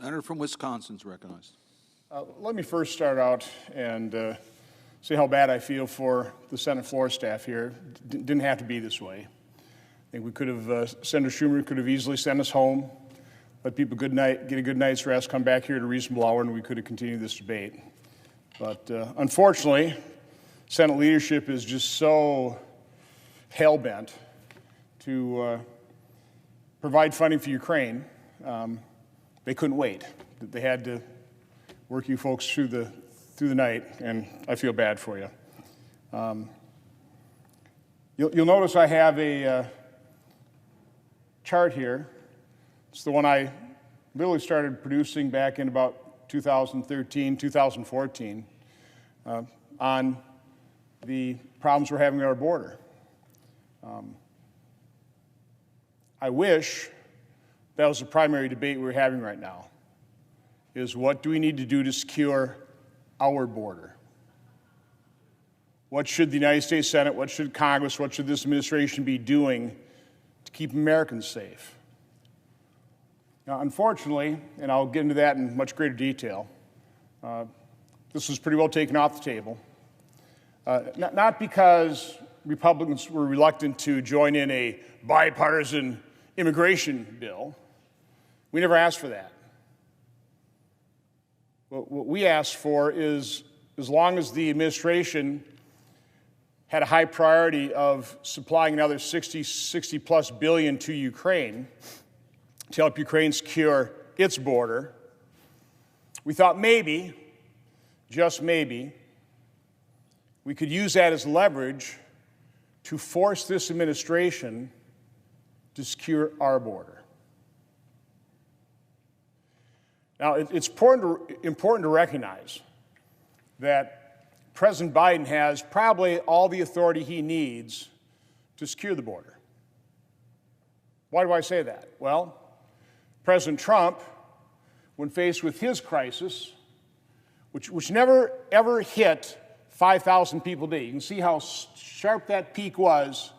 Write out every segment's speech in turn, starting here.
Senator from Wisconsin is recognized. Let me first start out and say how bad I feel for the Senate floor staff here. Didn't have to be this way. I think we could have, Senator Schumer could have easily sent us home, let people get a good night's rest, come back here at a reasonable hour, and we could have continued this debate. But unfortunately, Senate leadership is just so hell-bent to provide funding for Ukraine. They couldn't wait. They had to work you folks through the night, and I feel bad for you. You'll notice I have a chart here. It's the one I literally started producing back in about 2013, 2014, on the problems we're having at our border. I wish that was the primary debate we're having right now, is what do we need to do to secure our border? What should the United States Senate, what should Congress, what should this administration be doing to keep Americans safe? Now, unfortunately, and I'll get into that in much greater detail, this was pretty well taken off the table. Not because Republicans were reluctant to join in a bipartisan immigration bill. We never asked for that. What we asked for is, as long as the administration had a high priority of supplying another 60 plus billion to Ukraine to help Ukraine secure its border, we thought maybe, just maybe, we could use that as leverage to force this administration to secure our border. Now, it's important to recognize that President Biden has probably all the authority he needs to secure the border. Why do I say that? Well, President Trump, when faced with his crisis, which never ever hit 5,000 people a day, you can see how sharp that peak was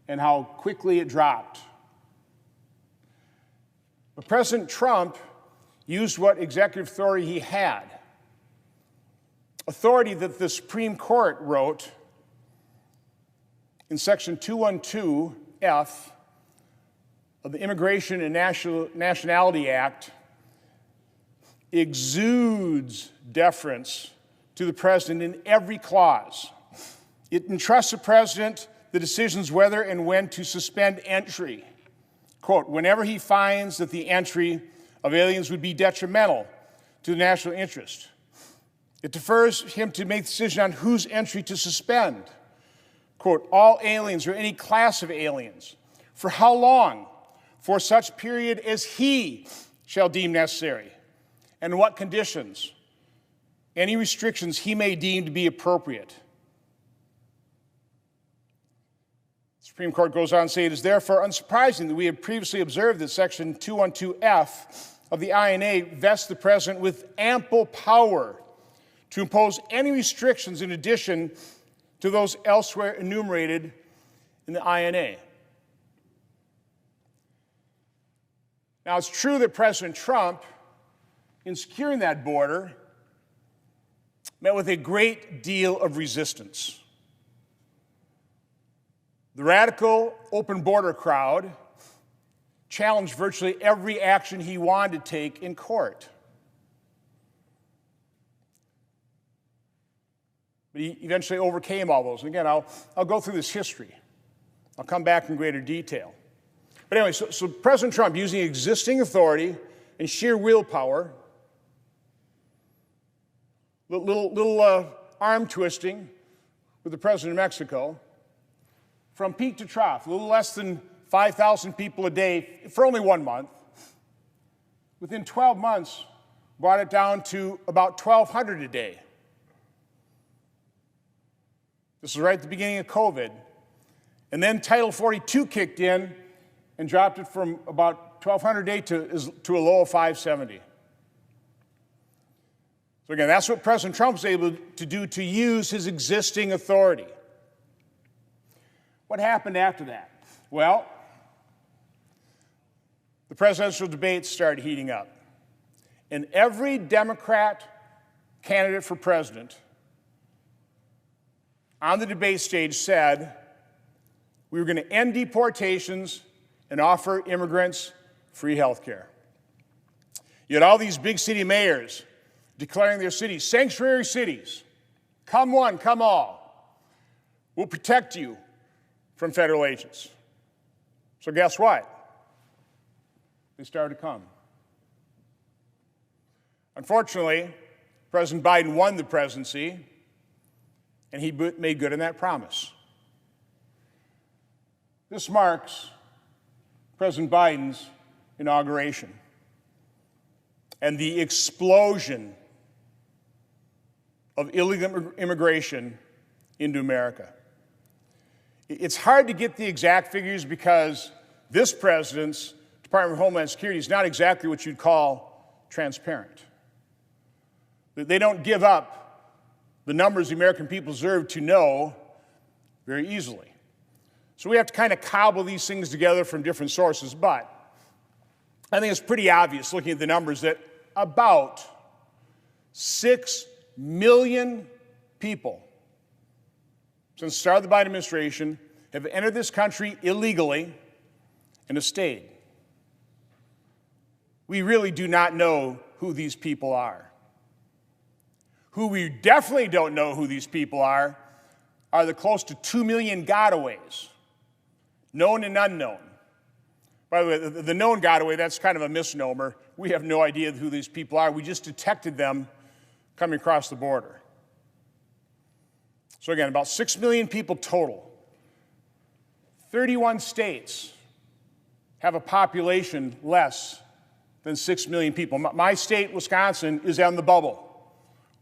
and how quickly it dropped. But President Trump used what executive authority he had, authority that the Supreme Court wrote in Section 212F of the Immigration and Nationality Act exudes deference to the president in every clause. It entrusts the president the decisions whether and when to suspend entry. Quote, whenever he finds that the entry of aliens would be detrimental to the national interest. It defers him to make the decision on whose entry to suspend. Quote, all aliens or any class of aliens. For how long? For such period as he shall deem necessary. And what conditions? Any restrictions he may deem to be appropriate. The Supreme Court goes on to say, it is therefore unsurprising that we have previously observed that Section 212F of the INA vests the president with ample power to impose any restrictions in addition to those elsewhere enumerated in the INA. Now, it's true that President Trump, in securing that border, met with a great deal of resistance. The radical open border crowd challenged virtually every action he wanted to take in court. But he eventually overcame all those. And again, I'll go through this history. I'll come back in greater detail. But anyway, so President Trump, using existing authority and sheer willpower, little arm twisting with the president of Mexico, from peak to trough, a little less than 5,000 people a day for only 1 month. Within 12 months, brought it down to about 1,200 a day. This was right at the beginning of COVID. And then Title 42 kicked in and dropped it from about 1,200 a day to a low of 570. So again, that's what President Trump was able to do, to use his existing authority. What happened after that? Well, the presidential debates started heating up. And every Democrat candidate for president on the debate stage said we were going to end deportations and offer immigrants free health care. You had all these big city mayors declaring their cities sanctuary cities. Come one, come all. We'll protect you from federal agents. So guess what? They started to come. Unfortunately, President Biden won the presidency, and he made good on that promise. This marks President Biden's inauguration and the explosion of illegal immigration into America. It's hard to get the exact figures because this president's Department of Homeland Security is not exactly what you'd call transparent. They don't give up the numbers the American people deserve to know very easily. So we have to kind of cobble these things together from different sources, but I think it's pretty obvious looking at the numbers that about 6 million people since the start of the Biden administration have entered this country illegally and have stayed. We really do not know who these people are. Who we definitely don't know who these people are the close to 2 million gotaways, known and unknown. By the way, the known gotaway, that's kind of a misnomer. We have no idea who these people are. We just detected them coming across the border. So again, about 6 million people total. 31 states have a population less than 6 million people. My state, Wisconsin, is on the bubble.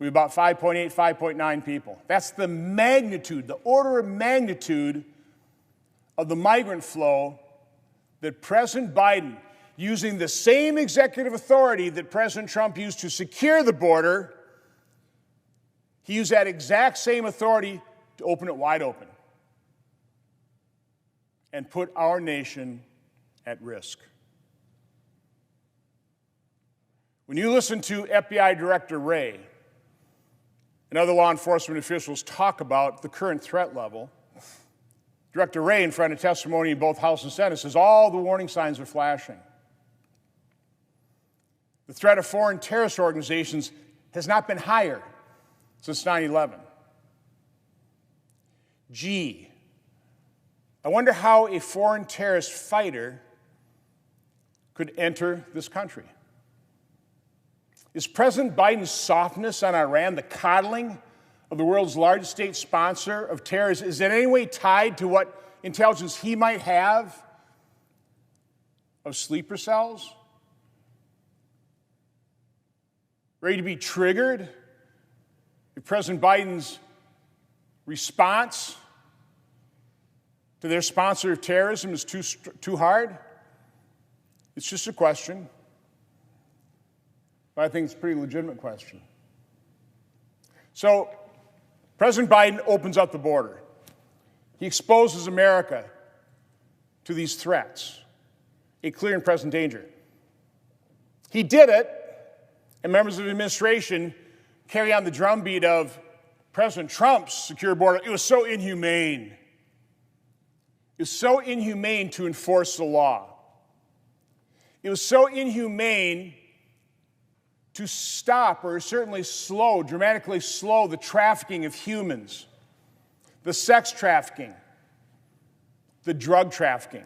We have about 5.8, 5.9 people. That's the magnitude, the order of magnitude of the migrant flow that President Biden, using the same executive authority that President Trump used to secure the border, he used that exact same authority to open it wide open and put our nation at risk. When you listen to FBI Director Wray and other law enforcement officials talk about the current threat level, Director Wray, in front of testimony in both House and Senate, says all the warning signs are flashing. The threat of foreign terrorist organizations has not been higher since 9/11. Gee, I wonder how a foreign terrorist fighter could enter this country. Is President Biden's softness on Iran, the coddling of the world's largest state sponsor of terrorism, is in any way tied to what intelligence he might have of sleeper cells? Ready to be triggered if President Biden's response to their sponsor of terrorism is too hard? It's just a question. But I think it's a pretty legitimate question. So, President Biden opens up the border. He exposes America to these threats, a clear and present danger. He did it, and members of the administration carry on the drumbeat of President Trump's secure border. It was so inhumane. It was so inhumane to enforce the law. It was so inhumane to stop or certainly slow, dramatically slow the trafficking of humans, the sex trafficking, the drug trafficking.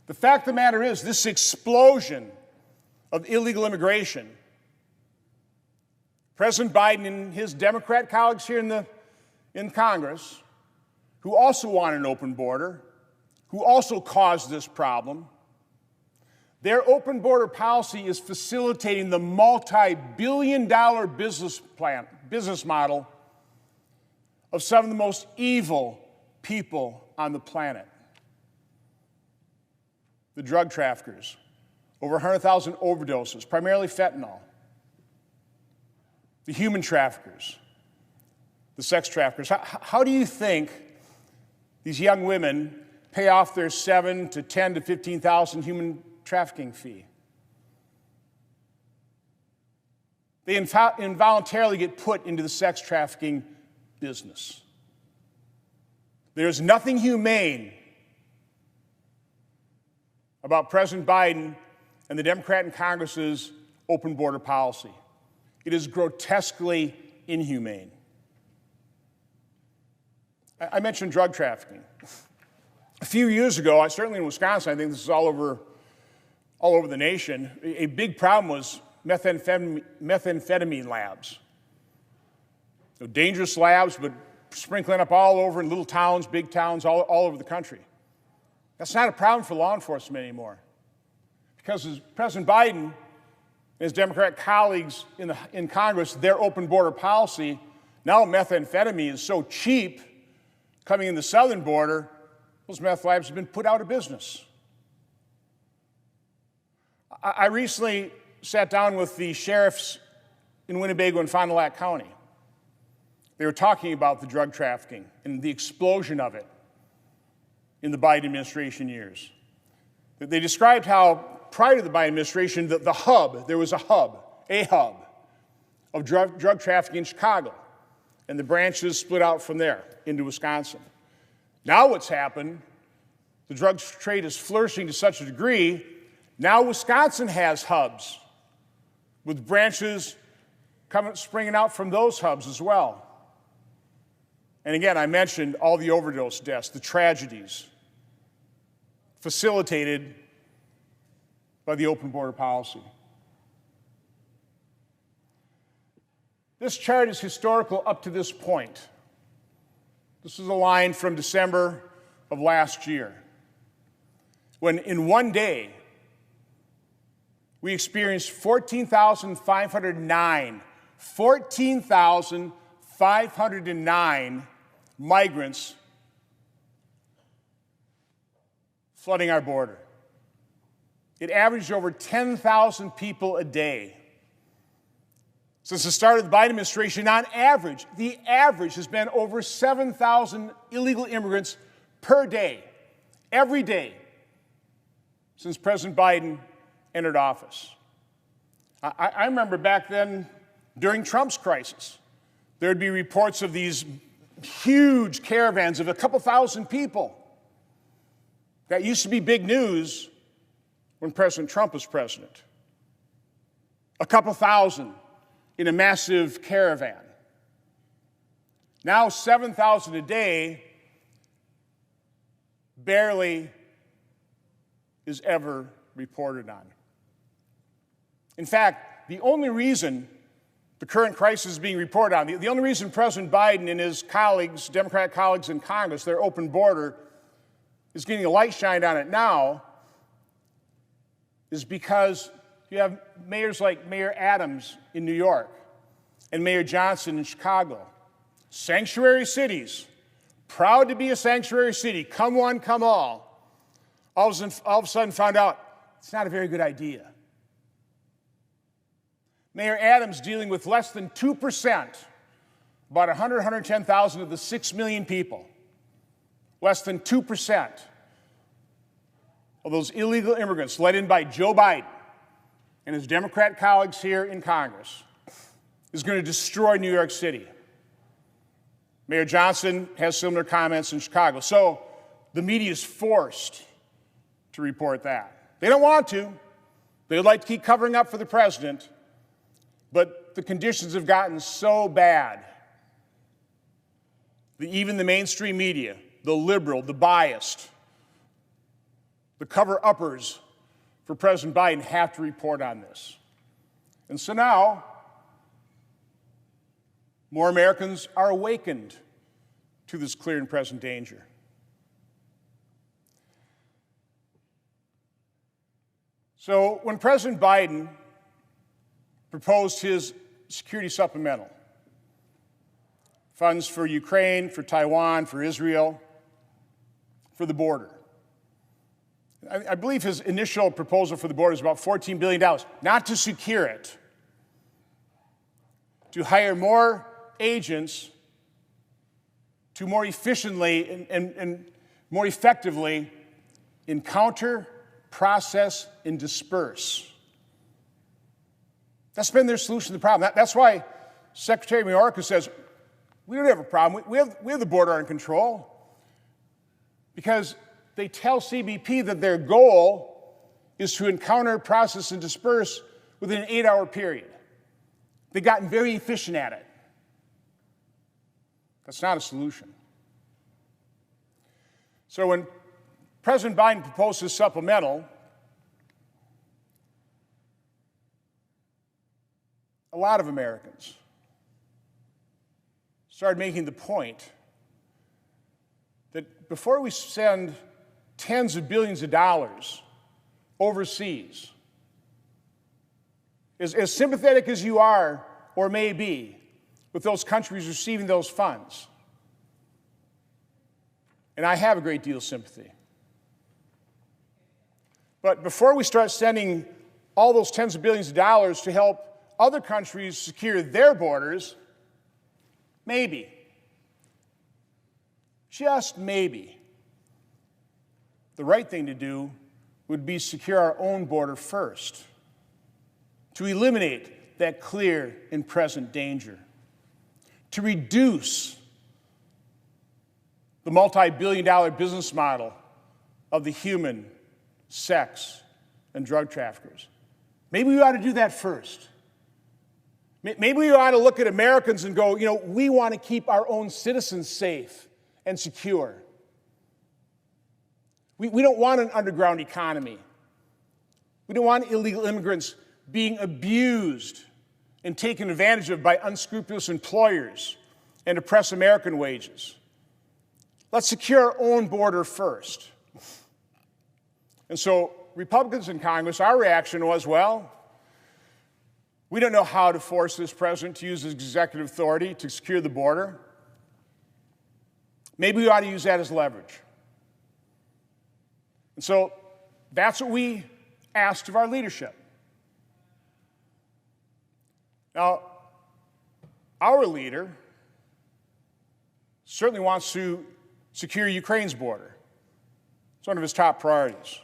The fact of the matter is, this explosion of illegal immigration, President Biden and his Democrat colleagues here in Congress, who also want an open border, who also caused this problem, their open border policy is facilitating the multi-billion-dollar business model of some of the most evil people on the planet. The drug traffickers, over 100,000 overdoses, primarily fentanyl. The human traffickers, the sex traffickers. How do you think these young women pay off their $7,000 to $10,000 to $15,000 human trafficking fee? they involuntarily get put into the sex trafficking business. There's nothing humane about President Biden and the Democrat in Congress's open border policy. It is grotesquely inhumane. I mentioned drug trafficking. A few years ago, certainly in Wisconsin, I think this is all over the nation, a big problem was methamphetamine labs. Dangerous labs, but sprinkling up all over in little towns, big towns, all over the country. That's not a problem for law enforcement anymore. Because as President Biden and his Democrat colleagues in Congress, their open border policy, now methamphetamine is so cheap coming in the southern border, those meth labs have been put out of business. I recently sat down with the sheriffs in Winnebago and Fond du Lac County. They were talking about the drug trafficking and the explosion of it in the Biden administration years. They described how prior to the Biden administration, there was a hub of drug trafficking in Chicago, and the branches split out from there into Wisconsin. Now what's happened, the drug trade is flourishing to such a degree, now Wisconsin has hubs with branches springing out from those hubs as well. And again, I mentioned all the overdose deaths, the tragedies facilitated by the open border policy. This chart is historical up to this point. This is a line from December of last year, when in one day, we experienced 14,509 migrants flooding our border. It averaged over 10,000 people a day. Since the start of the Biden administration, on average, the average has been over 7,000 illegal immigrants per day, every day, since President Biden entered office. I remember back then, during Trump's crisis, there would be reports of these huge caravans of a couple thousand people. That used to be big news when President Trump was president. A couple thousand in a massive caravan. Now 7,000 a day barely is ever reported on. In fact, the only reason the current crisis is being reported on, the only reason President Biden and his colleagues, Democrat colleagues in Congress, their open border, is getting a light shined on it now, is because you have mayors like Mayor Adams in New York and Mayor Johnson in Chicago, sanctuary cities, proud to be a sanctuary city, come one, come all of a sudden found out it's not a very good idea. Mayor Adams dealing with less than 2%, about 110,000 of the 6 million people, less than 2% of those illegal immigrants led in by Joe Biden and his Democrat colleagues here in Congress is going to destroy New York City. Mayor Johnson has similar comments in Chicago. So the media is forced to report that. They don't want to. They would like to keep covering up for the president, but the conditions have gotten so bad that even the mainstream media, the liberal, the biased, the cover-uppers for President Biden have to report on this. And so now, more Americans are awakened to this clear and present danger. So when President Biden proposed his security supplemental, funds for Ukraine, for Taiwan, for Israel, for the border, I believe his initial proposal for the border is about $14 billion, not to secure it, to hire more agents to more efficiently and more effectively encounter, process, and disperse That's been their solution to the problem. That's why Secretary Mayorkas says, we don't have a problem. We have the border under control. Because they tell CBP that their goal is to encounter, process, and disperse within an 8-hour period. They've gotten very efficient at it. That's not a solution. So when President Biden proposed this supplemental, a lot of Americans started making the point that before we send tens of billions of dollars overseas, as sympathetic as you are or may be with those countries receiving those funds, and I have a great deal of sympathy, but before we start sending all those tens of billions of dollars to help other countries secure their borders, maybe, just maybe, the right thing to do would be secure our own border first, to eliminate that clear and present danger, to reduce the multi-billion-dollar business model of the human, sex, and drug traffickers. Maybe we ought to do that first. Maybe we ought to look at Americans and go, we want to keep our own citizens safe and secure. We don't want an underground economy. We don't want illegal immigrants being abused and taken advantage of by unscrupulous employers and oppress American wages. Let's secure our own border first. And so Republicans in Congress, our reaction was, well, we don't know how to force this president to use his executive authority to secure the border. Maybe we ought to use that as leverage. And so that's what we asked of our leadership. Now, our leader certainly wants to secure Ukraine's border. It's one of his top priorities.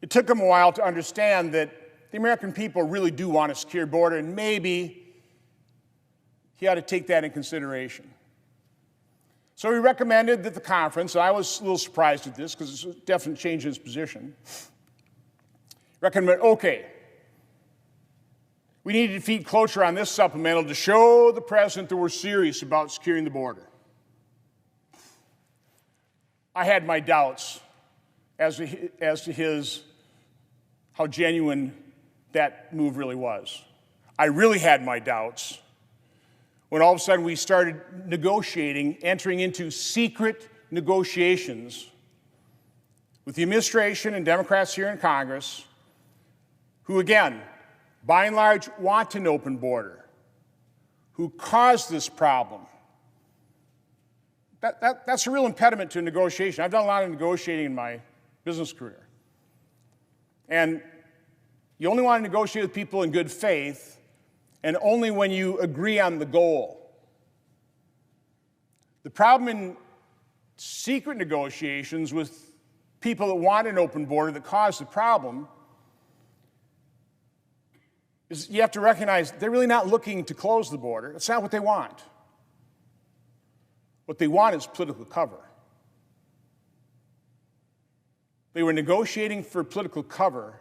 It took him a while to understand that the American people really do want a secure border, and maybe he ought to take that in consideration. So he recommended that the conference, and I was a little surprised at this because it's a definite change in his position, recommended, okay, we need to defeat cloture on this supplemental to show the president that we're serious about securing the border. I had my doubts as to how genuine that move really was. I really had my doubts when all of a sudden we started negotiating, entering into secret negotiations with the administration and Democrats here in Congress, who again, by and large, want an open border, who caused this problem. That's a real impediment to negotiation. I've done a lot of negotiating in my business career. And you only want to negotiate with people in good faith, and only when you agree on the goal. The problem in secret negotiations with people that want an open border that cause the problem is you have to recognize they're really not looking to close the border. That's not what they want. What they want is political cover. They were negotiating for political cover,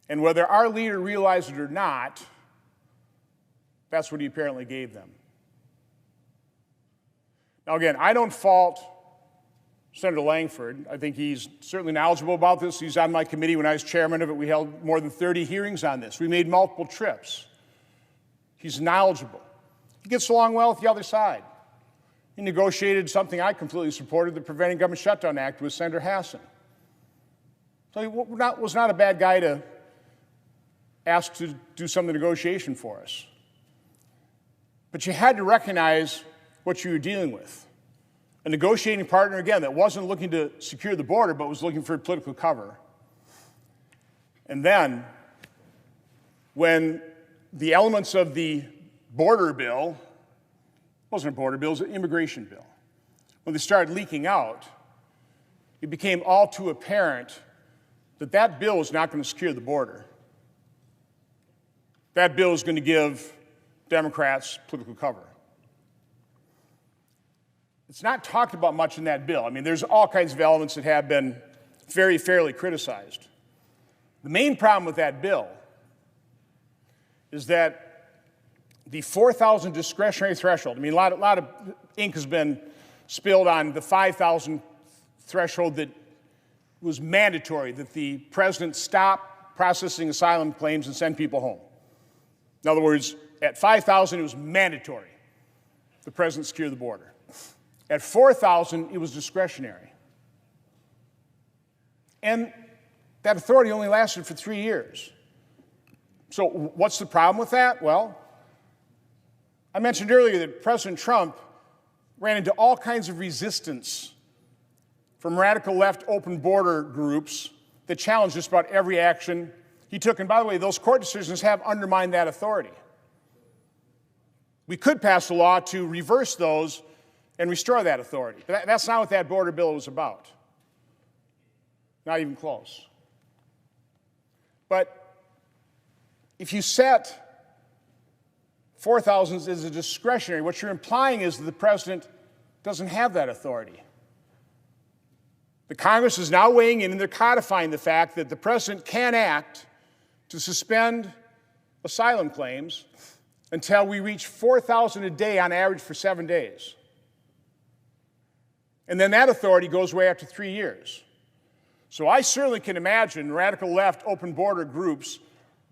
and whether our leader realized it or not, that's what he apparently gave them. Now again, I don't fault Senator Langford. I think he's certainly knowledgeable about this. He's on my committee. When I was chairman of it, we held more than 30 hearings on this. We made multiple trips. He's knowledgeable. He gets along well with the other side. He negotiated something I completely supported, the Preventing Government Shutdown Act, with Senator Hassan. So he was not a bad guy to ask to do some of the negotiation for us. But you had to recognize what you were dealing with. A negotiating partner, again, that wasn't looking to secure the border, but was looking for political cover. And then, when the elements of the border bill, it wasn't a border bill, it was an immigration bill, when they started leaking out, it became all too apparent that that bill was not going to secure the border. that bill is going to give Democrats political cover. It's not talked about much in that bill. I mean, there's all kinds of elements that have been very fairly criticized. The main problem with that bill is that the 4,000 discretionary threshold, I mean, a lot of ink has been spilled on the 5,000 threshold that was mandatory, that the president stop processing asylum claims and send people home. In other words, at 5,000, it was mandatory. The president secure the border. At 4,000, it was discretionary. And that authority only lasted for 3 years. So what's the problem with that? Well, I mentioned earlier that President Trump ran into all kinds of resistance from radical left open border groups that challenged just about every action he took. And by the way, those court decisions have undermined that authority. We could pass a law to reverse those and restore that authority. But that's not what that border bill was about. Not even close. But if you set 4,000 as a discretionary, what you're implying is that the president doesn't have that authority. The Congress is now weighing in and they're codifying the fact that the president can act to suspend asylum claims until we reach 4,000 a day on average for 7 days. And then that authority goes away after 3 years. So I certainly can imagine radical left open border groups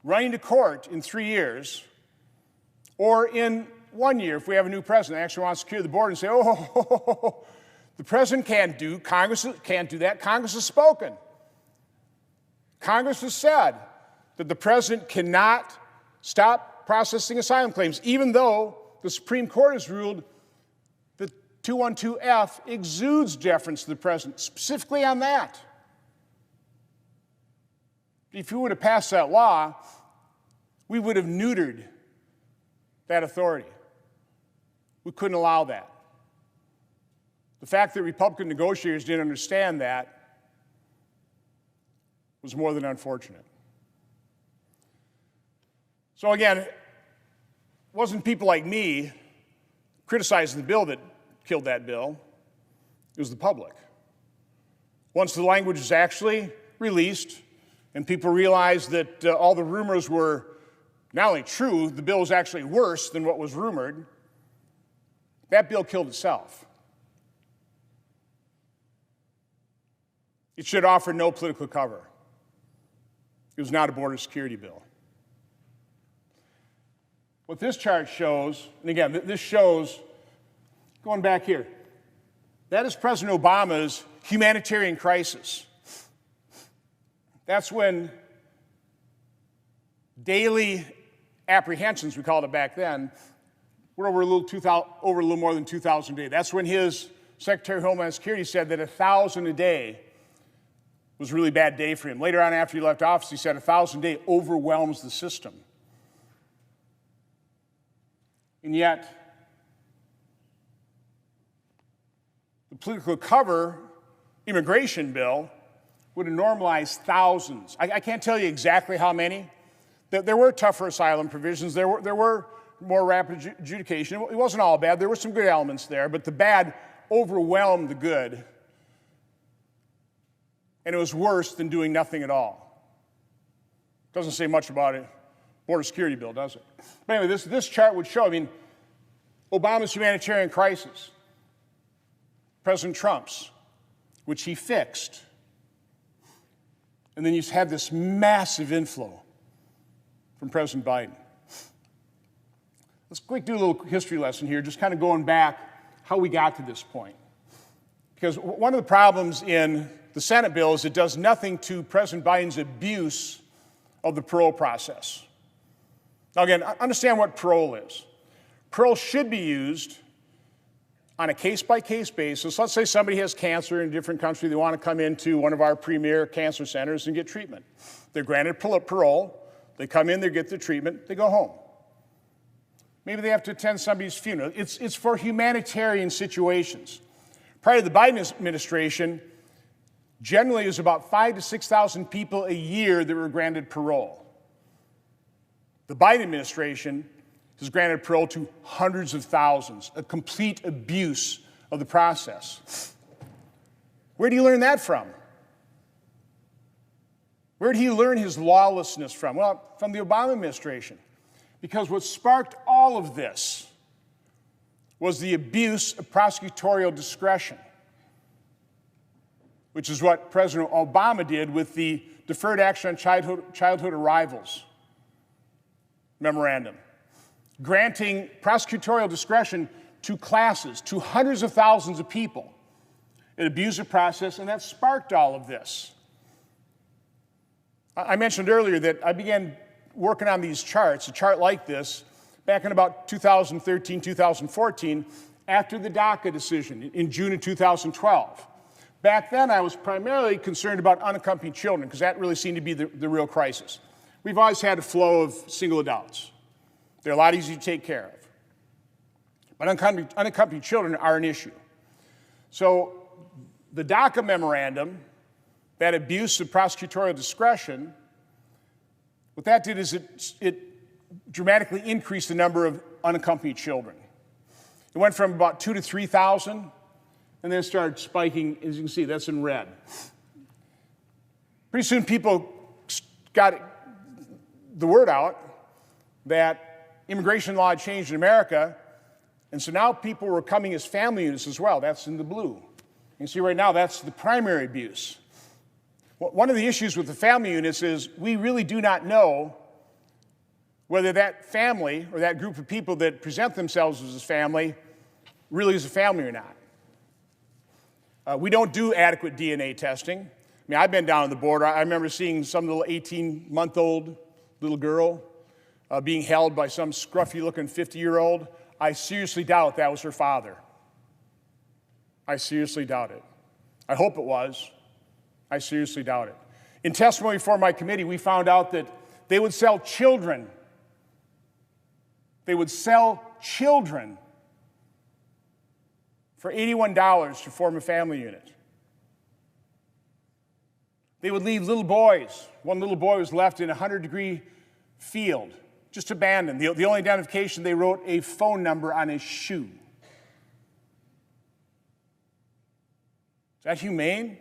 running to court in 3 years, or in 1 year if we have a new president that actually wants to secure the border and say, oh, the president can't do, Congress can't do that. Congress has spoken. Congress has said that the president cannot stop processing asylum claims, even though the Supreme Court has ruled that 212F exudes deference to the president, specifically on that. If you would have passed that law, we would have neutered that authority. We couldn't allow that. The fact that Republican negotiators didn't understand that was more than unfortunate. So again, it wasn't people like me criticizing the bill that killed that bill. It was the public. Once the language was actually released and people realized that all the rumors were not only true, the bill was actually worse than what was rumored, that bill killed itself. It should offer no political cover. It was not a border security bill. What this chart shows, and again, this shows, going back here, that is President Obama's humanitarian crisis. That's when daily apprehensions, we called it back then, were over a little more than 2,000 a day. That's when his Secretary of Homeland Security said that 1,000 a day was a really bad day for him. Later on, after he left office, he said 1,000 a day overwhelms the system. And yet, the political cover immigration bill would have normalized thousands. I can't tell you exactly how many. There were tougher asylum provisions. There were more rapid adjudication. It wasn't all bad. There were some good elements there, but the bad overwhelmed the good. And it was worse than doing nothing at all. Doesn't say much about it. Border security bill, does it? But anyway, this chart would show, Obama's humanitarian crisis, President Trump's, which he fixed. And then you had this massive inflow from President Biden. Let's quick do a little history lesson here, just kind of going back how we got to this point. Because one of the problems in the Senate bill is it does nothing to President Biden's abuse of the parole process. Now again, understand what parole is. Parole should be used on a case-by-case basis. Let's say somebody has cancer in a different country. They want to come into one of our premier cancer centers and get treatment. They're granted parole. They come in, they get their treatment, they go home. Maybe they have to attend somebody's funeral. It's for humanitarian situations. Prior to the Biden administration, generally it was about 5,000 to 6,000 people a year that were granted parole. The Biden administration has granted parole to hundreds of thousands, a complete abuse of the process. Where do you learn that from? Where did he learn his lawlessness from? Well, from the Obama administration. Because what sparked all of this was the abuse of prosecutorial discretion, which is what President Obama did with the Deferred Action on Childhood Arrivals memorandum, granting prosecutorial discretion to classes, to hundreds of thousands of people. It abused the process, and that sparked all of this. I mentioned earlier that I began working on these charts, a chart like this, back in about 2013, 2014, after the DACA decision in June of 2012. Back then, I was primarily concerned about unaccompanied children, because that really seemed to be the real crisis. We've always had a flow of single adults. They're a lot easier to take care of. But unaccompanied children are an issue. So the DACA memorandum, that abuse of prosecutorial discretion, what that did is it dramatically increased the number of unaccompanied children. It went from about 2,000 to 3,000, and then it started spiking. As you can see, that's in red. Pretty soon people got the word out that immigration law had changed in America, and so now people were coming as family units as well. That's in the blue. You can see right now that's the primary abuse. One of the issues with the family units is we really do not know whether that family or that group of people that present themselves as a family really is a family or not. We don't do adequate DNA testing. I mean, I've been down on the border. I remember seeing some little 18-month-old little girl being held by some scruffy-looking 50-year-old. I seriously doubt that was her father. I seriously doubt it. I hope it was. I seriously doubt it. In testimony before my committee, we found out that they would sell children. They would sell children for $81 to form a family unit. They would leave little boys. One little boy was left in a 100-degree field, just abandoned. The only identification, they wrote a phone number on his shoe. Is that humane?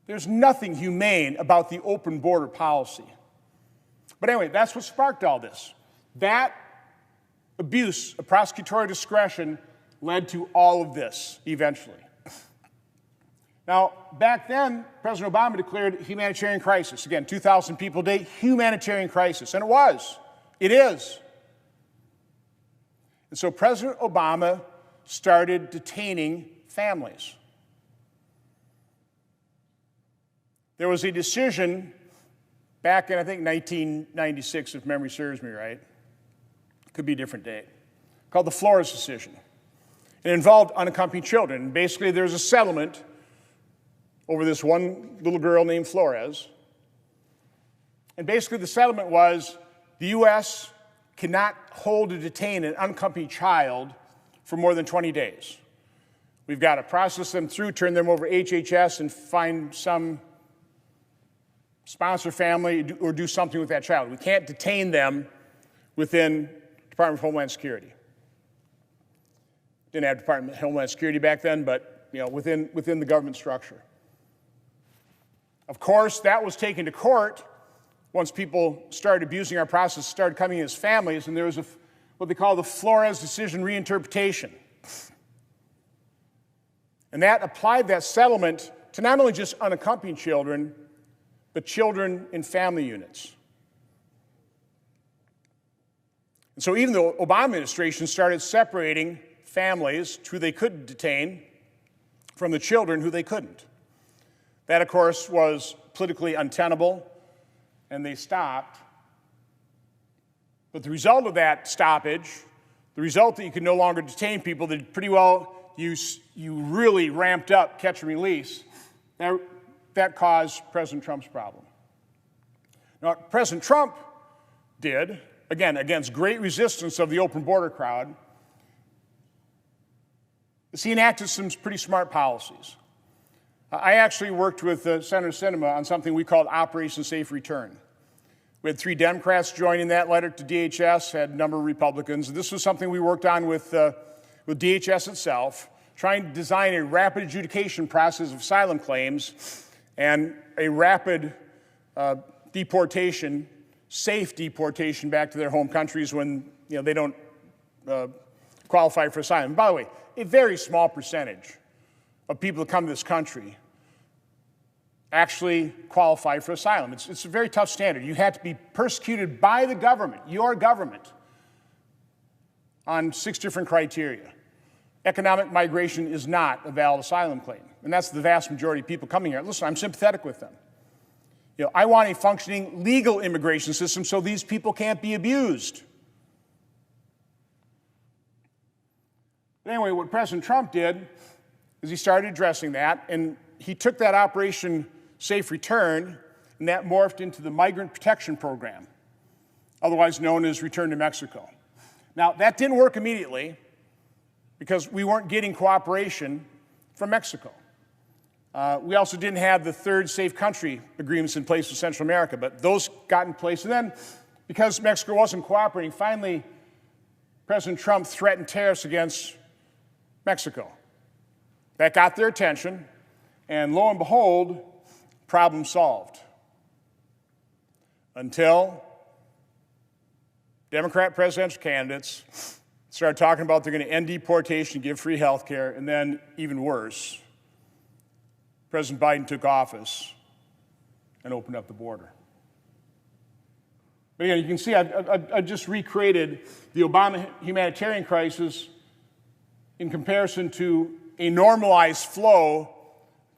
There's nothing humane about the open border policy. But anyway, that's what sparked all this. That abuse of prosecutorial discretion led to all of this eventually. Now, back then, President Obama declared humanitarian crisis. Again, 2,000 people a day, humanitarian crisis. And it was. It is. And so President Obama started detaining families. There was a decision back in, I think, 1996, if memory serves me right. Could be a different date. Called the Flores decision. It involved unaccompanied children. And basically, there was a settlement over this one little girl named Flores. And basically, the settlement was the U.S. cannot hold or detain an unaccompanied child for more than 20 days. We've got to process them through, turn them over to HHS, and find some sponsor family or do something with that child. We can't detain them within Department of Homeland Security. Didn't have Department of Homeland Security back then, but within the government structure. Of course, that was taken to court once people started abusing our process, started coming as families, and there was what they call the Flores decision reinterpretation. And that applied that settlement to not only just unaccompanied children, but children in family units. And so even the Obama administration started separating families who they could detain from the children who they couldn't. That, of course, was politically untenable, and they stopped. But the result of that stoppage, the result that you could no longer detain people, that pretty well you really ramped up catch and release, that caused President Trump's problem. Now, what President Trump did, again, against great resistance of the open border crowd, is he enacted some pretty smart policies. I actually worked with Senator Sinema on something we called Operation Safe Return, We had 3 Democrats joining that letter to DHS, had a number of Republicans. This was something we worked on with DHS itself, trying to design a rapid adjudication process of asylum claims and a rapid deportation, safe deportation back to their home countries when they don't qualify for asylum. And by the way, a very small percentage of people that come to this country actually qualify for asylum. It's a very tough standard. You have to be persecuted by the government, your government, on 6 different criteria. Economic migration is not a valid asylum claim, and that's the vast majority of people coming here. Listen, I'm sympathetic with them. I want a functioning legal immigration system so these people can't be abused. But anyway, what President Trump did is he started addressing that, and he took that Operation Safe Return, and that morphed into the Migrant Protection Program, otherwise known as Return to Mexico. Now, that didn't work immediately because we weren't getting cooperation from Mexico. We also didn't have the 3rd Safe Country agreements in place with Central America, but those got in place. And then, because Mexico wasn't cooperating, finally, President Trump threatened tariffs against Mexico. That got their attention, and lo and behold, problem solved. Until Democrat presidential candidates started talking about they're going to end deportation, give free health care, and then, even worse, President Biden took office and opened up the border. But again, you can see I've just recreated the Obama humanitarian crisis in comparison to a normalized flow.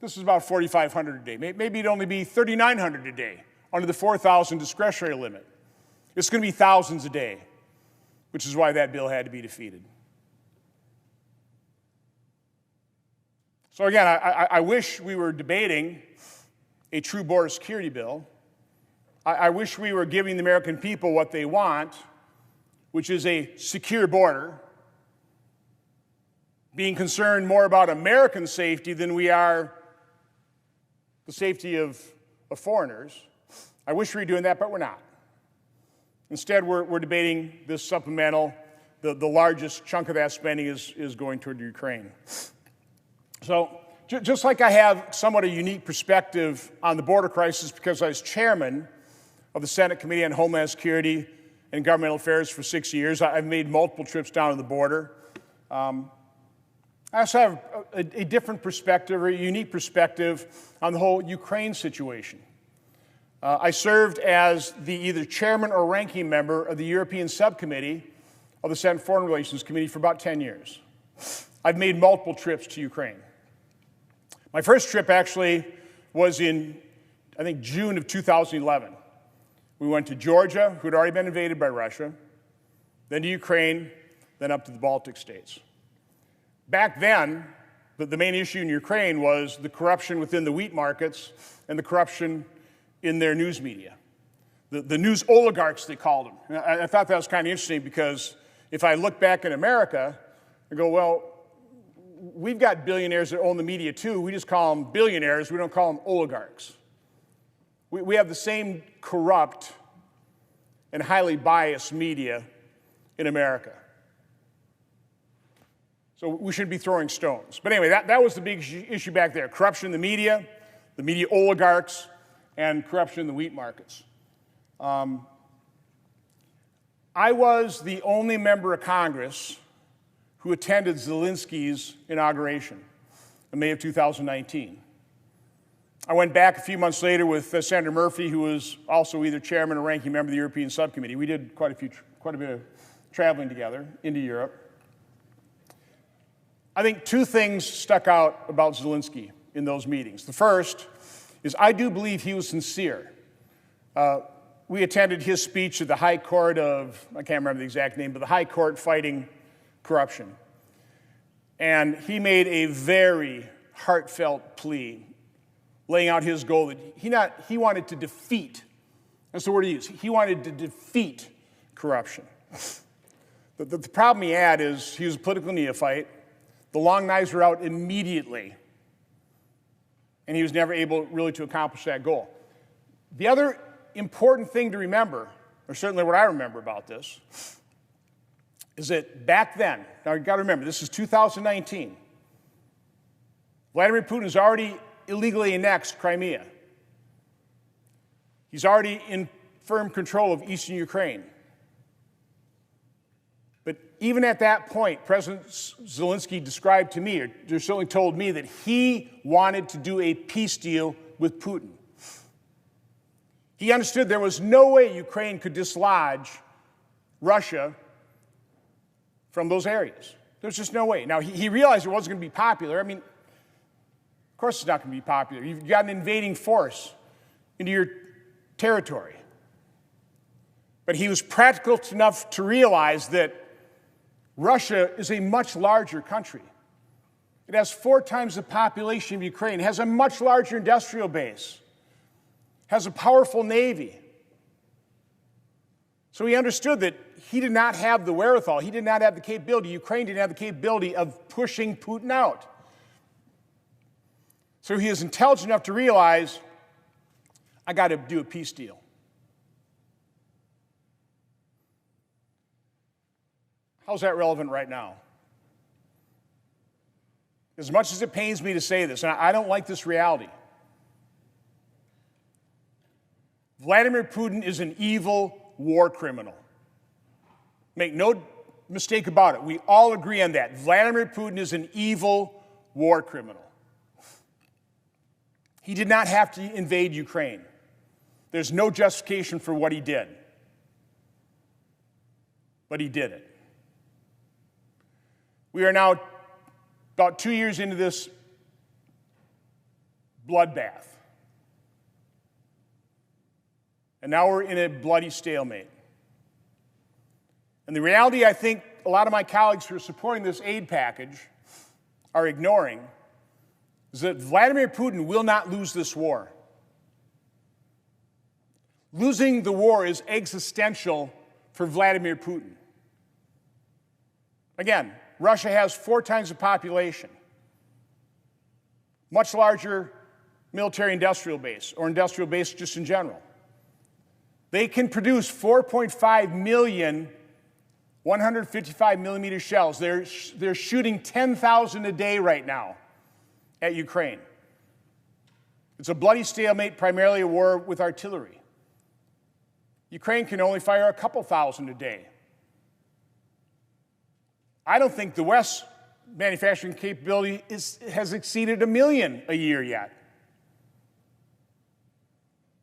This is about 4,500 a day. Maybe it'd only be 3,900 a day under the 4,000 discretionary limit. It's going to be thousands a day, which is why that bill had to be defeated. So again, I wish we were debating a true border security bill. I wish we were giving the American people what they want, which is a secure border, being concerned more about American safety than we are the safety of foreigners. I wish we were doing that, but we're not. Instead, we're debating this supplemental. The largest chunk of that spending is going toward Ukraine. So just like I have somewhat a unique perspective on the border crisis because I was chairman of the Senate Committee on Homeland Security and Governmental Affairs for 6 years, I've made multiple trips down to the border. I also have a different perspective, or a unique perspective on the whole Ukraine situation. I served as the either chairman or ranking member of the European Subcommittee of the Senate Foreign Relations Committee for about 10 years. I've made multiple trips to Ukraine. My first trip actually was in, I think, June of 2011. We went to Georgia, who had already been invaded by Russia, then to Ukraine, then up to the Baltic states. Back then, the main issue in Ukraine was the corruption within the wheat markets and the corruption in their news media. The news oligarchs, they called them. I thought that was kind of interesting because if I look back in America, I go, well, we've got billionaires that own the media too. We just call them billionaires. We don't call them oligarchs. We have the same corrupt and highly biased media in America. So we shouldn't be throwing stones. But anyway, that was the big issue back there. Corruption in the media oligarchs, and corruption in the wheat markets. I was the only member of Congress who attended Zelensky's inauguration in May of 2019. I went back a few months later with Senator Murphy, who was also either chairman or ranking member of the European Subcommittee. We did quite a bit of traveling together into Europe. I think 2 things stuck out about Zelensky in those meetings. The first is I do believe he was sincere. We attended his speech at the High Court of, I can't remember the exact name, but the High Court fighting corruption. And he made a very heartfelt plea, laying out his goal that he wanted to defeat, that's the word he used, he wanted to defeat corruption. The problem he had is he was a political neophyte. The long knives were out immediately, and he was never able really to accomplish that goal. The other important thing to remember, or certainly what I remember about this, is that back then, now you've got to remember, this is 2019, Vladimir Putin has already illegally annexed Crimea. He's already in firm control of eastern Ukraine. But even at that point, President Zelensky described to me, or certainly told me, that he wanted to do a peace deal with Putin. He understood there was no way Ukraine could dislodge Russia from those areas. There's just no way. Now, he realized it wasn't going to be popular. I mean, of course it's not going to be popular. You've got an invading force into your territory. But he was practical enough to realize that Russia is a much larger country. It has 4 times the population of Ukraine, has a much larger industrial base, has a powerful navy. So he understood that he did not have the wherewithal, he did not have the capability, Ukraine didn't have the capability of pushing Putin out. So he is intelligent enough to realize, I got to do a peace deal. How's that relevant right now? As much as it pains me to say this, and I don't like this reality, Vladimir Putin is an evil war criminal. Make no mistake about it. We all agree on that. Vladimir Putin is an evil war criminal. He did not have to invade Ukraine. There's no justification for what he did. But he did it. We are now about 2 years into this bloodbath. And now we're in a bloody stalemate. And the reality I think a lot of my colleagues who are supporting this aid package are ignoring is that Vladimir Putin will not lose this war. Losing the war is existential for Vladimir Putin. Again, Russia has 4 times the population, much larger military-industrial base, or industrial base just in general. They can produce 4.5 million 155 millimeter shells. They're shooting 10,000 a day right now at Ukraine. It's a bloody stalemate, primarily a war with artillery. Ukraine can only fire a couple thousand a day. I don't think the West's manufacturing capability has exceeded 1 million a year yet.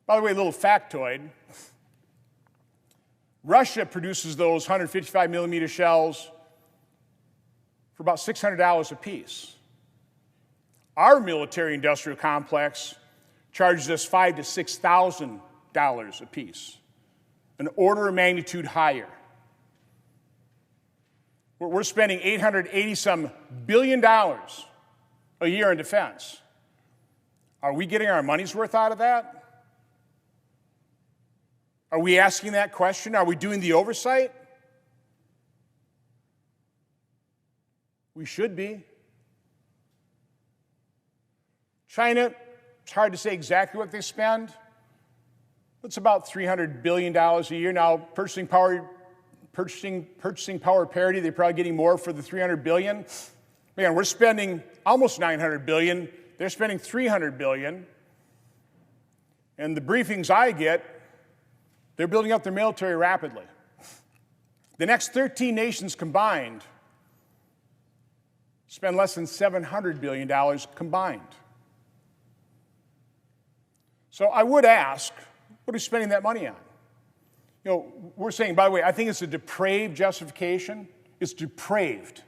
By the way, a little factoid. Russia produces those 155 millimeter shells for about $600 a piece. Our military-industrial complex charges us $5,000 to $6,000 a piece, an order of magnitude higher. We're spending $880-some billion a year in defense. Are we getting our money's worth out of that? Are we asking that question? Are we doing the oversight? We should be. China, it's hard to say exactly what they spend. It's about $300 billion a year. Now, purchasing power parity, they're probably getting more for the $300 billion. Man, we're spending almost $900 billion. They're spending $300 billion. And the briefings I get, they're building up their military rapidly. The next 13 nations combined spend less than $700 billion combined. So I would ask, what are we spending that money on? You know, we're saying, by the way, I think it's a depraved justification. It's depraved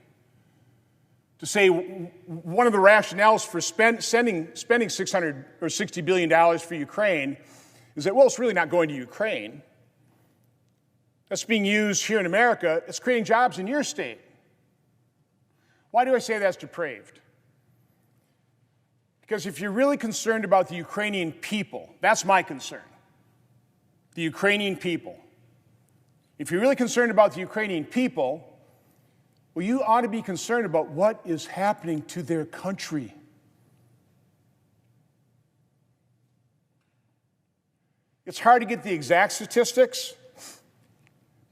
to say one of the rationales for spending $600 or $60 billion for Ukraine is that, well, it's really not going to Ukraine. That's being used here in America. It's creating jobs in your state. Why do I say that's depraved? Because if you're really concerned about the Ukrainian people, that's my concern. The Ukrainian people. If you're really concerned about the Ukrainian people, well, you ought to be concerned about what is happening to their country. It's hard to get the exact statistics,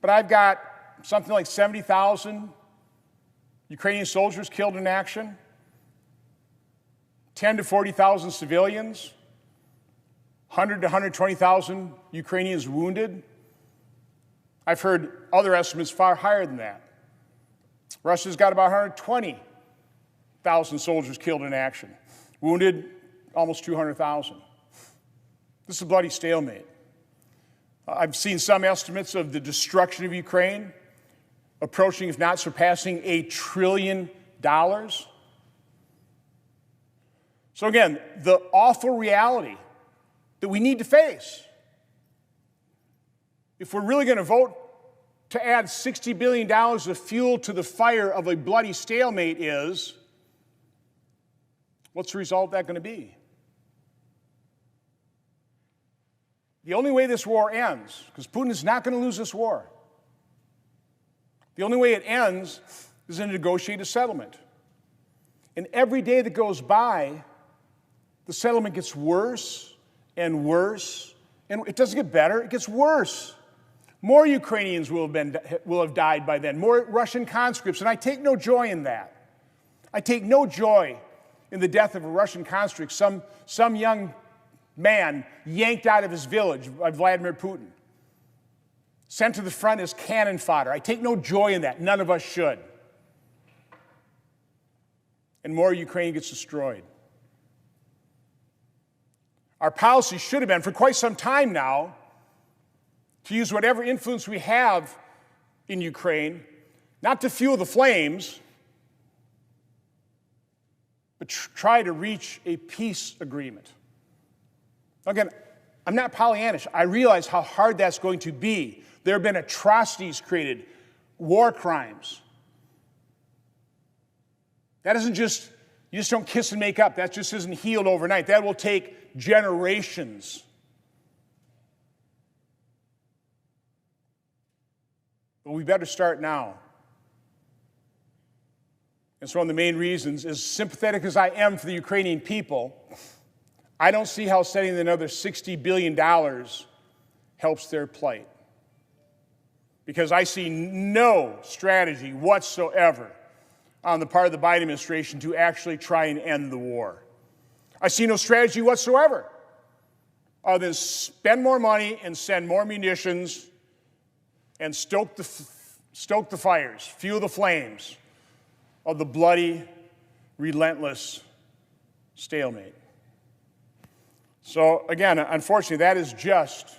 but I've got something like 70,000 Ukrainian soldiers killed in action, 10 to 40,000 civilians, 100 to 120,000 Ukrainians wounded. I've heard other estimates far higher than that. Russia's got about 120,000 soldiers killed in action, wounded almost 200,000. This is a bloody stalemate. I've seen some estimates of the destruction of Ukraine approaching, if not surpassing, $1 trillion. So again, the awful reality that we need to face. If we're really going to vote to add $60 billion of fuel to the fire of a bloody stalemate is, what's the result of that going to be? The only way this war ends, because Putin is not going to lose this war, the only way it ends is in a negotiated settlement. And every day that goes by, the settlement gets worse and worse, and it doesn't get better, it gets worse. More Ukrainians will have died by then, more Russian conscripts, and I take no joy in that. I take no joy in the death of a Russian conscript, some young man yanked out of his village by Vladimir Putin, sent to the front as cannon fodder. I take no joy in that. None of us should. And more Ukraine gets destroyed. Our policy should have been, for quite some time now, to use whatever influence we have in Ukraine, not to fuel the flames, but try to reach a peace agreement. Again, I'm not Pollyannish. I realize how hard that's going to be. There have been atrocities created, war crimes. That isn't just, you just don't kiss and make up. That just isn't healed overnight. That will take generations. But we better start now. It's one of the main reasons, as sympathetic as I am for the Ukrainian people, I don't see how setting another $60 billion helps their plight. Because I see no strategy whatsoever on the part of the Biden administration to actually try and end the war. I see no strategy whatsoever other than spend more money and send more munitions and stoke the fires, fuel the flames of the bloody, relentless stalemate. So again, unfortunately, that is just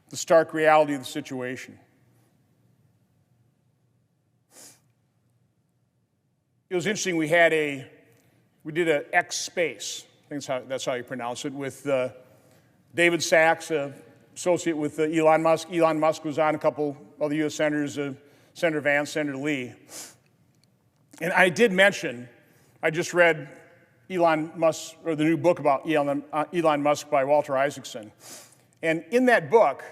the stark reality of the situation. It was interesting, we did an X space, I think that's how you pronounce it, with David Sachs, associate with Elon Musk. Elon Musk was on, a couple other U.S. senators, Senator Vance, Senator Lee. And I did mention, I just read Elon Musk, or the new book about Elon Musk by Walter Isaacson. And in that book,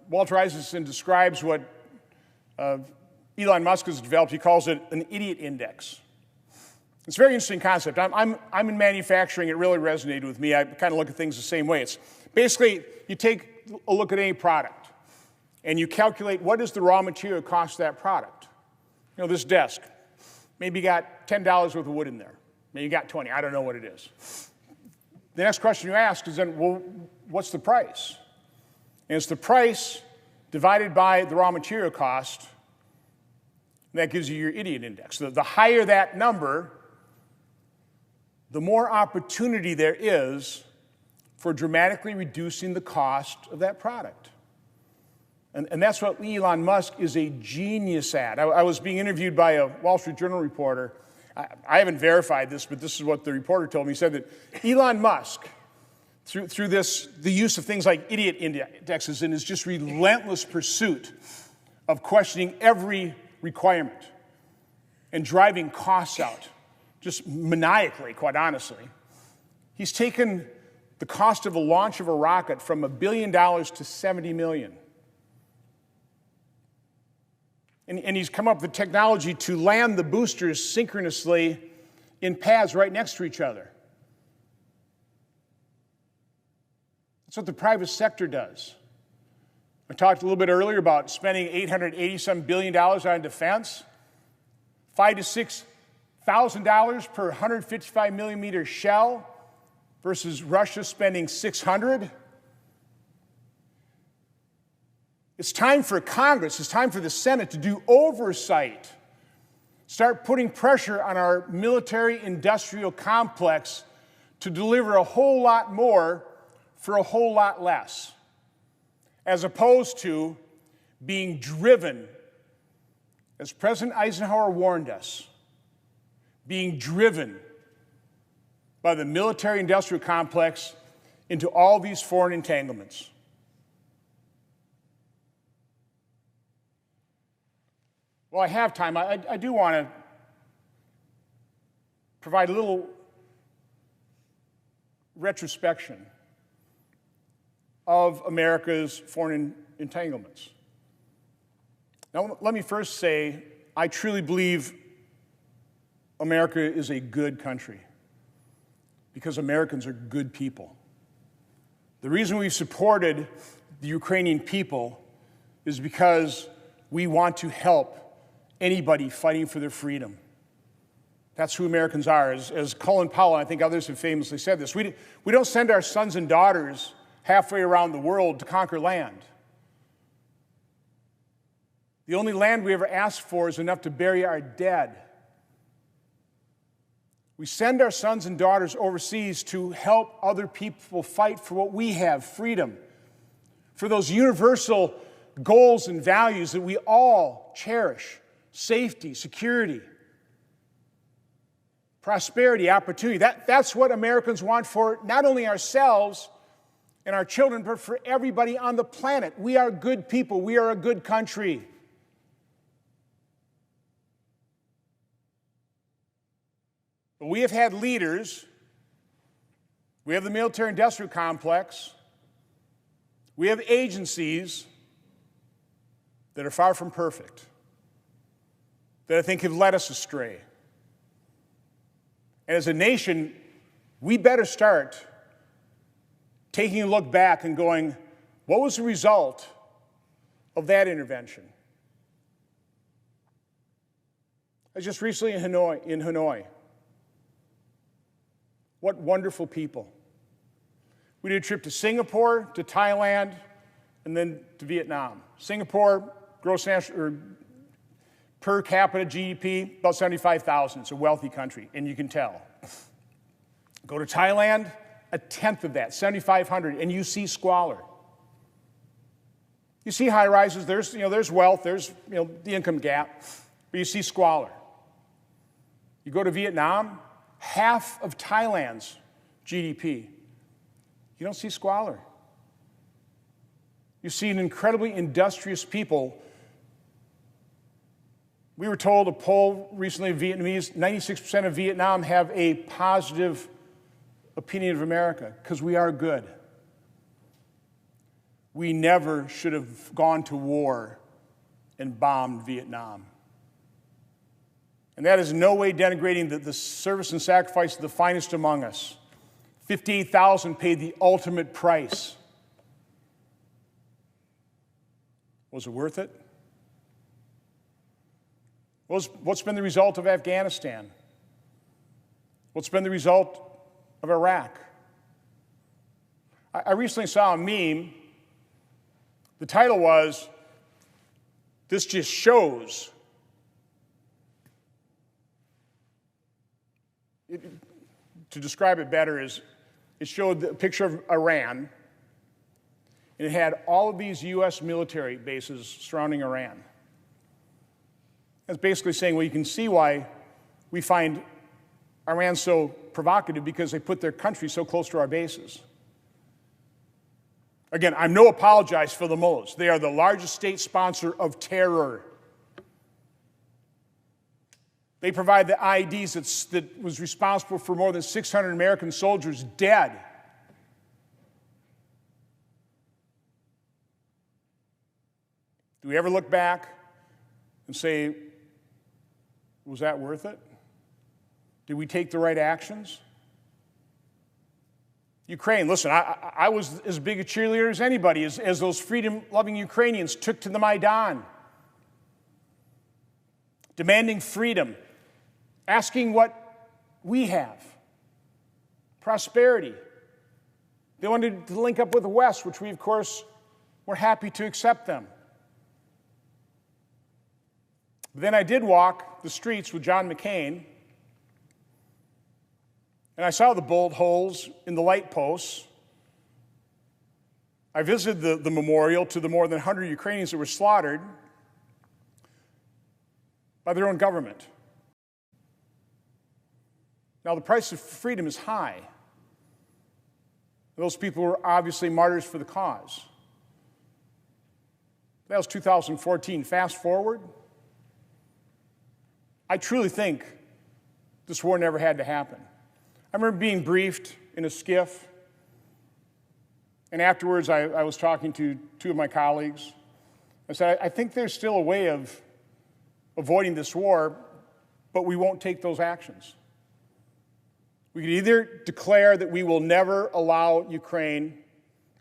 Walter Isaacson describes what Elon Musk has developed. He calls it an idiot index. It's a very interesting concept. I'm in manufacturing. It really resonated with me. I kind of look at things the same way. It's basically, you take a look at any product, and you calculate what is the raw material cost of that product. You know, this desk, maybe you got $10 worth of wood in there. Maybe you got 20. I don't know what it is. The next question you ask is then, well, what's the price? And it's the price divided by the raw material cost, and that gives you your idiot index. The higher that number, the more opportunity there is for dramatically reducing the cost of that product. And that's what Elon Musk is a genius at. I was being interviewed by a Wall Street Journal reporter. I haven't verified this, but this is what the reporter told me. He said that Elon Musk, through the use of things like idiot indexes and his just relentless pursuit of questioning every requirement and driving costs out, just maniacally, quite honestly, he's taken the cost of a launch of a rocket from $1 billion to $70 million. And he's come up with technology to land the boosters synchronously in pads right next to each other. That's what the private sector does. I talked a little bit earlier about spending $880-some billion on defense. $5,000 to $6,000 per 155 millimeter shell versus Russia spending $600. It's time for Congress, it's time for the Senate to do oversight. Start putting pressure on our military-industrial complex to deliver a whole lot more for a whole lot less, as opposed to being driven, as President Eisenhower warned us, being driven by the military-industrial complex into all these foreign entanglements. Well, I have time. I do want to provide a little retrospection of America's foreign entanglements. Now, let me first say, I truly believe America is a good country because Americans are good people. The reason we've supported the Ukrainian people is because we want to help anybody fighting for their freedom. That's who Americans are. As Colin Powell, and I think others have famously said this, we don't send our sons and daughters halfway around the world to conquer land. The only land we ever ask for is enough to bury our dead. We send our sons and daughters overseas to help other people fight for what we have, freedom, for those universal goals and values that we all cherish: safety, security, prosperity, opportunity. That's what Americans want for not only ourselves and our children, but for everybody on the planet. We are good people. We are a good country. But we have had leaders, we have the military-industrial complex, we have agencies that are far from perfect, that I think have led us astray. And as a nation, we better start taking a look back and going, what was the result of that intervention? I was just recently in Hanoi. What wonderful people. We did a trip to Singapore, to Thailand, and then to Vietnam. Singapore, gross national, or per capita GDP, about 75,000. It's a wealthy country, and you can tell. Go to Thailand, a tenth of that, 7,500, and you see squalor. You see high rises. There's wealth. There's the income gap, but you see squalor. You go to Vietnam, half of Thailand's GDP. You don't see squalor. You see an incredibly industrious people. We were told, a poll recently of Vietnamese, 96% of Vietnam have a positive opinion of America because we are good. We never should have gone to war and bombed Vietnam. And that is in no way denigrating the service and sacrifice of the finest among us. 58,000 paid the ultimate price. Was it worth it? What's been the result of Afghanistan? What's been the result of Iraq? I recently saw a meme. The title was, "This just shows." To describe it better, is it showed a picture of Iran, and it had all of these U.S. military bases surrounding Iran. It's basically saying, well, you can see why we find Iran so provocative, because they put their country so close to our bases. Again, I'm no apologize for the mullahs. They are the largest state sponsor of terror. They provide the IEDs that was responsible for more than 600 American soldiers dead. Do we ever look back and say, was that worth it? Did we take the right actions? Ukraine, listen, I was as big a cheerleader as anybody as those freedom-loving Ukrainians took to the Maidan, demanding freedom, asking what we have, prosperity. They wanted to link up with the West, which we, of course, were happy to accept them. But then I did walk the streets with John McCain, and I saw the bullet holes in the light posts. I visited the memorial to the more than 100 Ukrainians that were slaughtered by their own government. Now, the price of freedom is high. Those people were obviously martyrs for the cause. That was 2014. Fast forward, I truly think this war never had to happen. I remember being briefed in a skiff, and afterwards I was talking to two of my colleagues. I said, I think there's still a way of avoiding this war, but we won't take those actions. We could either declare that we will never allow Ukraine,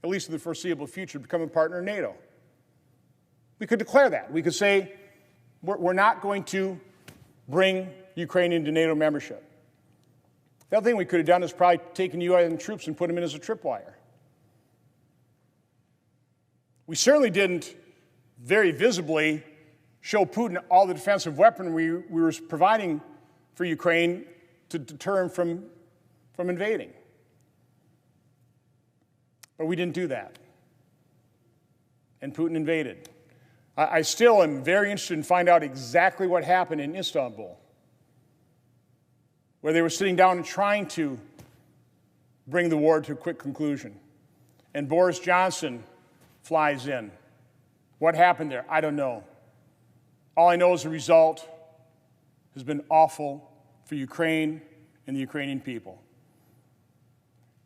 at least in the foreseeable future, to become a partner in NATO. We could declare that. We could say, we're not going to bring Ukraine into NATO membership. The other thing we could have done is probably taken UN troops and put them in as a tripwire. We certainly didn't very visibly show Putin all the defensive weaponry we were providing for Ukraine to deter him from invading. But we didn't do that. And Putin invaded. I still am very interested in finding out exactly what happened in Istanbul, where they were sitting down and trying to bring the war to a quick conclusion. And Boris Johnson flies in. What happened there? I don't know. All I know is the result has been awful for Ukraine and the Ukrainian people.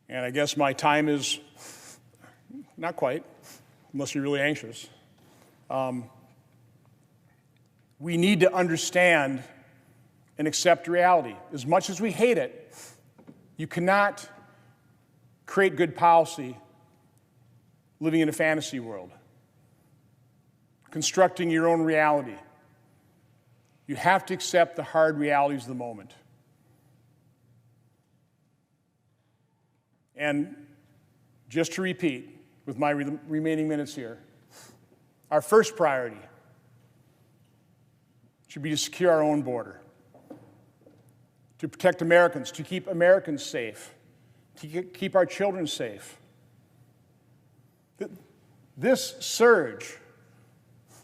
And I guess my time is not quite, unless you're really anxious. We need to understand and accept reality. As much as we hate it, you cannot create good policy living in a fantasy world, constructing your own reality. You have to accept the hard realities of the moment. And just to repeat, with my remaining minutes here, our first priority should be to secure our own border, to protect Americans, to keep Americans safe, to keep our children safe. This surge,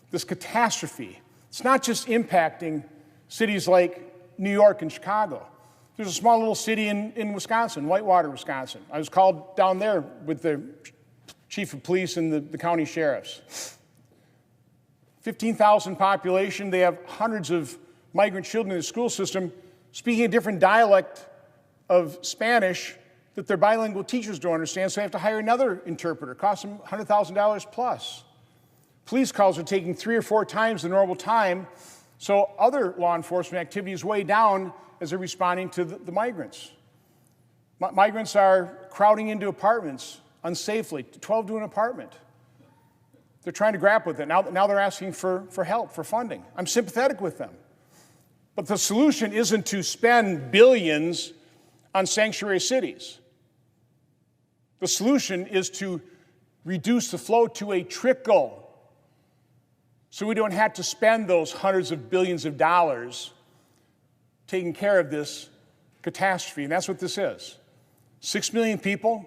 this catastrophe, it's not just impacting cities like New York and Chicago. There's a small little city in Wisconsin, Whitewater, Wisconsin. I was called down there with the chief of police and the county sheriffs. 15,000 population. They have hundreds of migrant children in the school system speaking a different dialect of Spanish that their bilingual teachers don't understand, so they have to hire another interpreter. It costs them $100,000 plus. Police calls are taking 3 or 4 times the normal time, so other law enforcement activity is way down as they're responding to the migrants. Migrants are crowding into apartments unsafely, 12 to an apartment. They're trying to grapple with it. Now they're asking for help, for funding. I'm sympathetic with them. But the solution isn't to spend billions on sanctuary cities. The solution is to reduce the flow to a trickle so we don't have to spend those hundreds of billions of dollars taking care of this catastrophe. And that's what this is. 6 million people.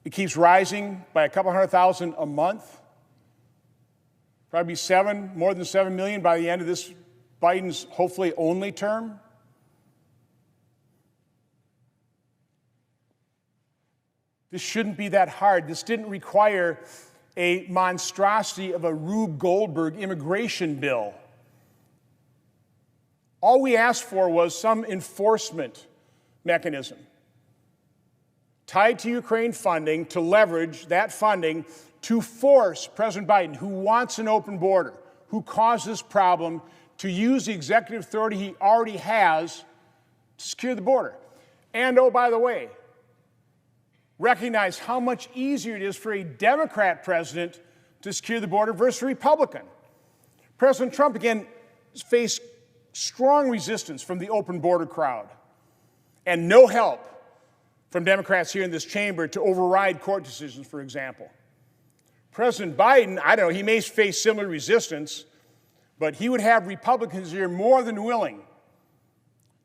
It keeps rising by a couple 100,000 a month. Probably more than 7 million by the end of this Biden's hopefully only term. This shouldn't be that hard. This didn't require a monstrosity of a Rube Goldberg immigration bill. All we asked for was some enforcement mechanism tied to Ukraine funding to leverage that funding to force President Biden, who wants an open border, who caused this problem, to use the executive authority he already has to secure the border. And oh, by the way, recognize how much easier it is for a Democrat president to secure the border versus a Republican. President Trump, again, faced strong resistance from the open border crowd and no help from Democrats here in this chamber to override court decisions, for example. President Biden, I don't know, he may face similar resistance, but he would have Republicans here more than willing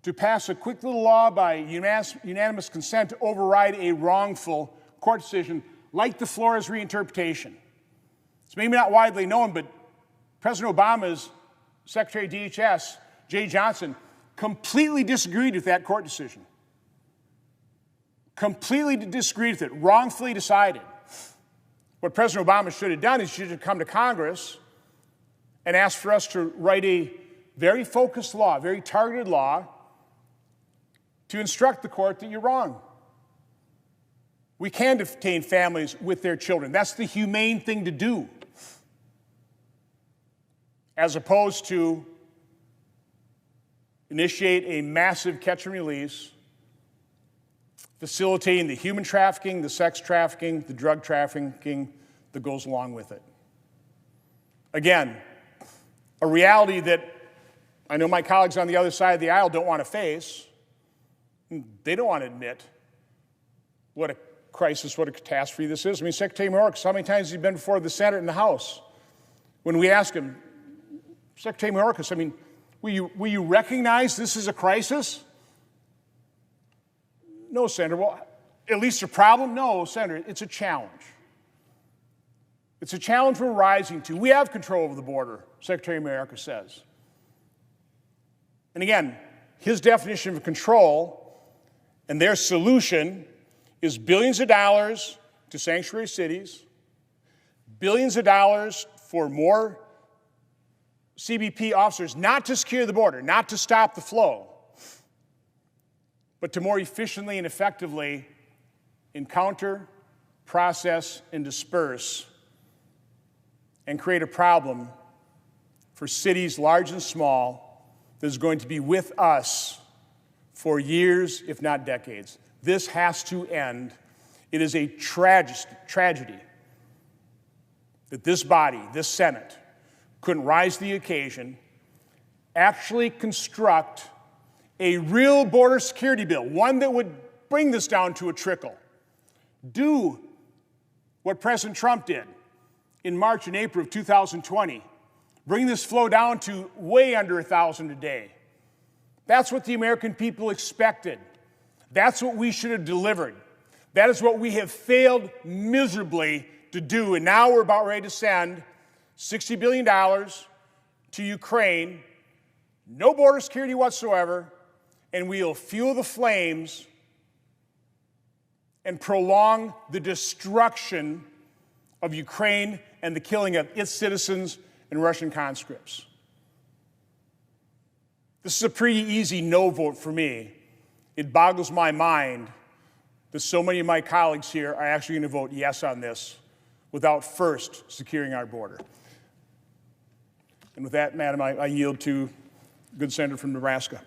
to pass a quick little law by unanimous consent to override a wrongful court decision like the Flores reinterpretation. It's maybe not widely known, but President Obama's Secretary of DHS, Jay Johnson, completely disagreed with that court decision. Completely disagreed with it, wrongfully decided. What President Obama should have done is he should have come to Congress and asked for us to write a very focused law, very targeted law, to instruct the court that you're wrong. We can detain families with their children. That's the humane thing to do, as opposed to initiate a massive catch and release, facilitating the human trafficking, the sex trafficking, the drug trafficking that goes along with it. Again, a reality that I know my colleagues on the other side of the aisle don't want to face. They don't want to admit what a crisis, what a catastrophe this is. I mean, Secretary Mayorkas, how many times has he been before the Senate and the House? When we ask him, Secretary Mayorkas, I mean, will you recognize this is a crisis? No, Senator. Well, at least a problem? No, Senator, it's a challenge. It's a challenge we're rising to. We have control over the border, Secretary Mayorkas says. And again, his definition of control and their solution is billions of dollars to sanctuary cities, billions of dollars for more CBP officers, not to secure the border, not to stop the flow, but to more efficiently and effectively encounter, process, and disperse, and create a problem for cities large and small that is going to be with us for years, if not decades. This has to end. It is a tragedy that this body, this Senate, couldn't rise to the occasion, actually construct a real border security bill, one that would bring this down to a trickle. Do what President Trump did in March and April of 2020. Bring this flow down to way under 1,000 a day. That's what the American people expected. That's what we should have delivered. That is what we have failed miserably to do. And now we're about ready to send $60 billion to Ukraine, no border security whatsoever, and we'll fuel the flames and prolong the destruction of Ukraine and the killing of its citizens and Russian conscripts. This is a pretty easy no vote for me. It boggles my mind that so many of my colleagues here are actually going to vote yes on this without first securing our border. And with that, Madam, I yield to good senator from Nebraska.